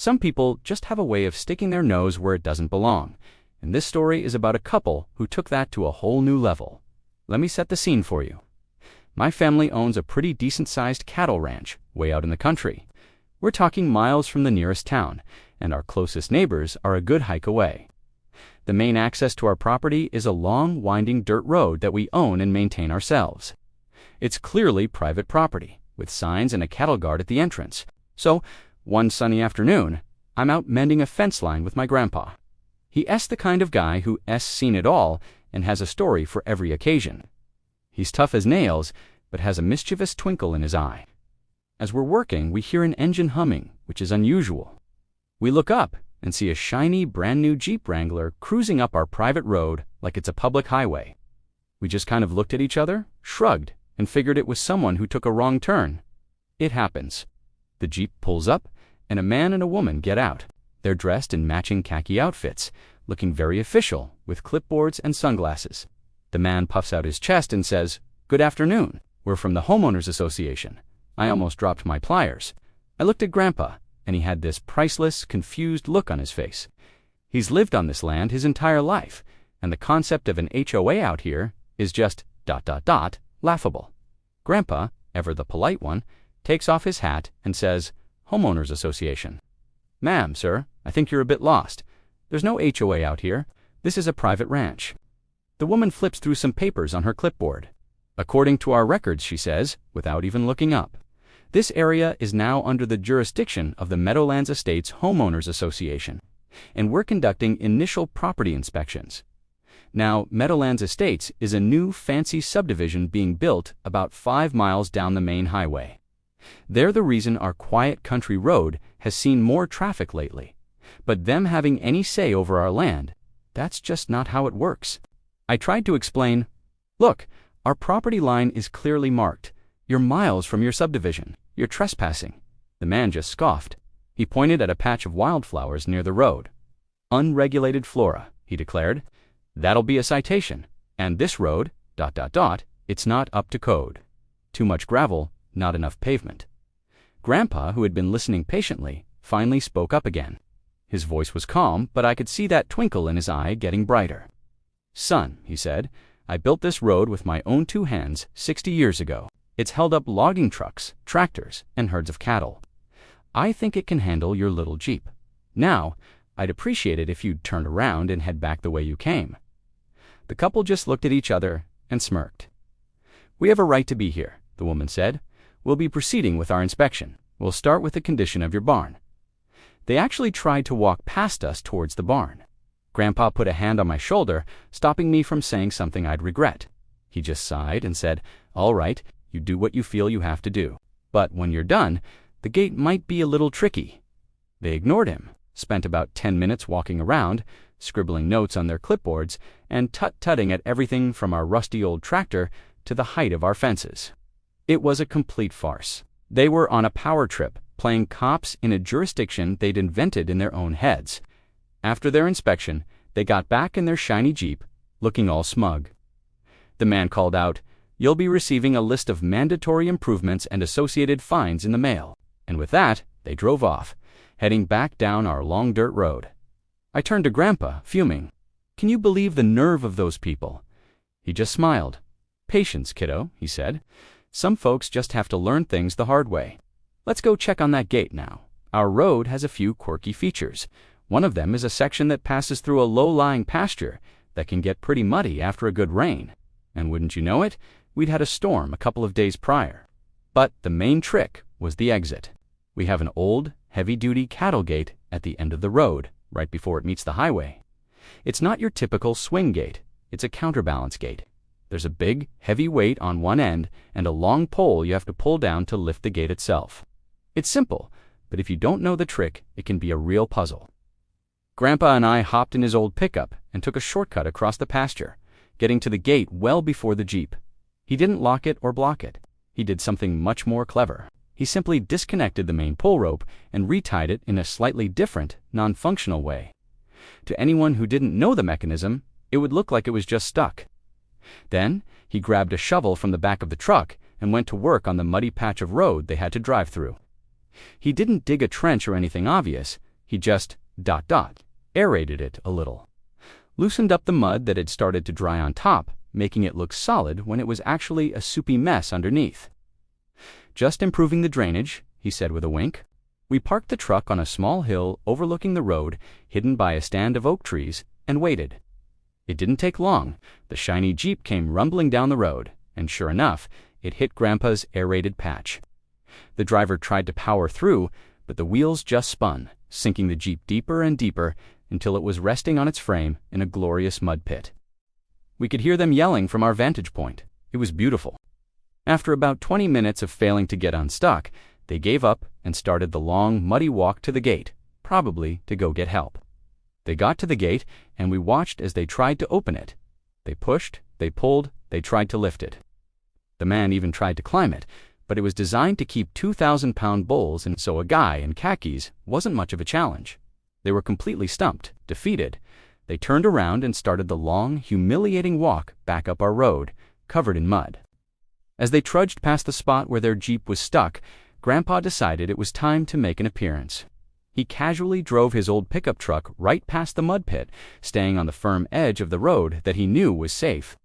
Some people just have a way of sticking their nose where it doesn't belong, and this story is about a couple who took that to a whole new level. Let me set the scene for you. My family owns a pretty decent-sized cattle ranch way out in the country. We're talking miles from the nearest town, and our closest neighbors are a good hike away. The main access to our property is a long, winding dirt road that we own and maintain ourselves. It's clearly private property, with signs and a cattle guard at the entrance. So, one sunny afternoon, I'm out mending a fence line with my grandpa. He's the kind of guy who's seen it all and has a story for every occasion. He's tough as nails, but has a mischievous twinkle in his eye. As we're working, we hear an engine humming, which is unusual. We look up and see a shiny, brand-new Jeep Wrangler cruising up our private road like it's a public highway. We just kind of looked at each other, shrugged, and figured it was someone who took a wrong turn. It happens. The Jeep pulls up, and a man and a woman get out. They're dressed in matching khaki outfits, looking very official, with clipboards and sunglasses. The man puffs out his chest and says, "Good afternoon. We're from the Homeowners Association." I almost dropped my pliers. I looked at Grandpa, and he had this priceless, confused look on his face. He's lived on this land his entire life, and the concept of an HOA out here is just ... laughable. Grandpa, ever the polite one, takes off his hat and says, "Homeowners Association." "Ma'am, sir, I think you're a bit lost. There's no HOA out here. This is a private ranch." The woman flips through some papers on her clipboard. "According to our records," she says, without even looking up, "this area is now under the jurisdiction of the Meadowlands Estates Homeowners Association, and we're conducting initial property inspections. Now, Meadowlands Estates is a new fancy subdivision being built about 5 miles down the main highway. They're the reason our quiet country road has seen more traffic lately. But them having any say over our land, that's just not how it works." I tried to explain, "Look, our property line is clearly marked. You're miles from your subdivision. You're trespassing." The man just scoffed. He pointed at a patch of wildflowers near the road. "Unregulated flora," he declared. "That'll be a citation. And this road, ... it's not up to code. Too much gravel, not enough pavement." Grandpa, who had been listening patiently, finally spoke up again. His voice was calm, but I could see that twinkle in his eye getting brighter. "Son," he said, "I built this road with my own 2 hands 60 years ago. It's held up logging trucks, tractors, and herds of cattle. I think it can handle your little Jeep. Now, I'd appreciate it if you'd turn around and head back the way you came." The couple just looked at each other and smirked. "We have a right to be here," the woman said. "We'll be proceeding with our inspection. We'll start with the condition of your barn." They actually tried to walk past us towards the barn. Grandpa put a hand on my shoulder, stopping me from saying something I'd regret. He just sighed and said, "All right, you do what you feel you have to do. But when you're done, the gate might be a little tricky." They ignored him, spent about 10 minutes walking around, scribbling notes on their clipboards, and tut-tutting at everything from our rusty old tractor to the height of our fences. It was a complete farce. They were on a power trip, playing cops in a jurisdiction they'd invented in their own heads. After their inspection, they got back in their shiny Jeep, looking all smug. The man called out, "You'll be receiving a list of mandatory improvements and associated fines in the mail." And with that, they drove off, heading back down our long dirt road. I turned to Grandpa, fuming. "Can you believe the nerve of those people?" He just smiled. "Patience, kiddo," he said. "Some folks just have to learn things the hard way. Let's go check on that gate now. Our road has a few quirky features. One of them is a section that passes through a low-lying pasture that can get pretty muddy after a good rain. And wouldn't you know it, we'd had a storm a couple of days prior. But the main trick was the exit. We have an old, heavy-duty cattle gate at the end of the road, right before it meets the highway. It's not your typical swing gate. It's a counterbalance gate. There's a big, heavy weight on one end and a long pole you have to pull down to lift the gate itself. It's simple, but if you don't know the trick, it can be a real puzzle. Grandpa and I hopped in his old pickup and took a shortcut across the pasture, getting to the gate well before the Jeep. He didn't lock it or block it. He did something much more clever. He simply disconnected the main pull rope and retied it in a slightly different, non-functional way. To anyone who didn't know the mechanism, it would look like it was just stuck. Then, he grabbed a shovel from the back of the truck and went to work on the muddy patch of road they had to drive through. He didn't dig a trench or anything obvious, He just aerated it a little. Loosened up the mud that had started to dry on top, making it look solid when it was actually a soupy mess underneath. Just improving the drainage, he said with a wink. We parked the truck on a small hill overlooking the road, hidden by a stand of oak trees, and waited. It didn't take long. The shiny Jeep came rumbling down the road, and sure enough, it hit Grandpa's aerated patch. The driver tried to power through, but the wheels just spun, sinking the Jeep deeper and deeper until it was resting on its frame in a glorious mud pit. We could hear them yelling from our vantage point. It was beautiful. After about 20 minutes of failing to get unstuck, they gave up and started the long, muddy walk to the gate, probably to go get help. They got to the gate, and we watched as they tried to open it. They pushed, they pulled, they tried to lift it. The man even tried to climb it, but it was designed to keep 2,000-pound bulls, and so a guy in khakis wasn't much of a challenge. They were completely stumped, defeated. They turned around and started the long, humiliating walk back up our road, covered in mud. As they trudged past the spot where their Jeep was stuck, Grandpa decided it was time to make an appearance. He casually drove his old pickup truck right past the mud pit, staying on the firm edge of the road that he knew was safe.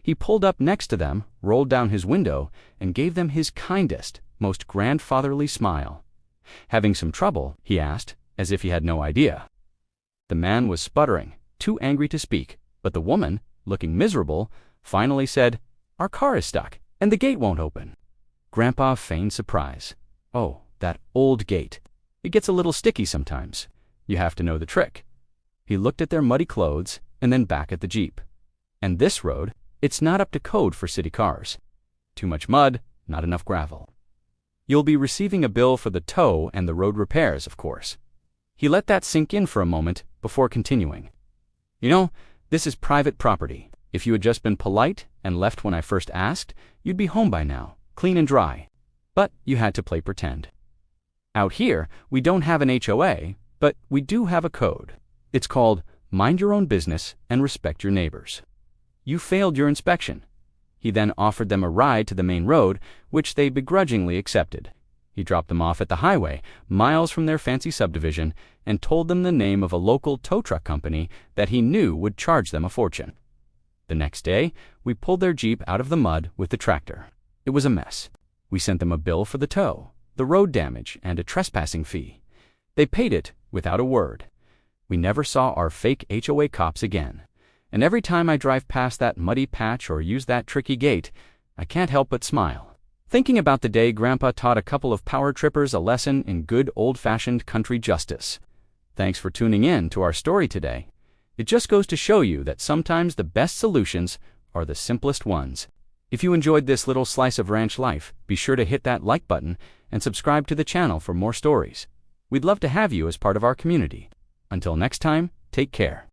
He pulled up next to them, rolled down his window, and gave them his kindest, most grandfatherly smile. Having some trouble, he asked, as if he had no idea. The man was sputtering, too angry to speak, but the woman, looking miserable, finally said, "Our car is stuck, and the gate won't open." Grandpa feigned surprise. "Oh, that old gate. It gets a little sticky sometimes. You have to know the trick." He looked at their muddy clothes and then back at the Jeep. "And this road, it's not up to code for city cars. Too much mud, not enough gravel. You'll be receiving a bill for the tow and the road repairs, of course." He let that sink in for a moment before continuing. "You know, this is private property. If you had just been polite and left when I first asked, you'd be home by now, clean and dry. But you had to play pretend. Out here, we don't have an HOA, but we do have a code. It's called Mind Your Own Business and Respect Your Neighbors. You failed your inspection." He then offered them a ride to the main road, which they begrudgingly accepted. He dropped them off at the highway, miles from their fancy subdivision, and told them the name of a local tow truck company that he knew would charge them a fortune. The next day, we pulled their Jeep out of the mud with the tractor. It was a mess. We sent them a bill for the tow, the road damage, and a trespassing fee. They paid it without a word. We never saw our fake HOA cops again. And every time I drive past that muddy patch or use that tricky gate, I can't help but smile, thinking about the day Grandpa taught a couple of power trippers a lesson in good old-fashioned country justice. Thanks for tuning in to our story today. It just goes to show you that sometimes the best solutions are the simplest ones. If you enjoyed this little slice of ranch life, be sure to hit that like button and subscribe to the channel for more stories. We'd love to have you as part of our community. Until next time, take care.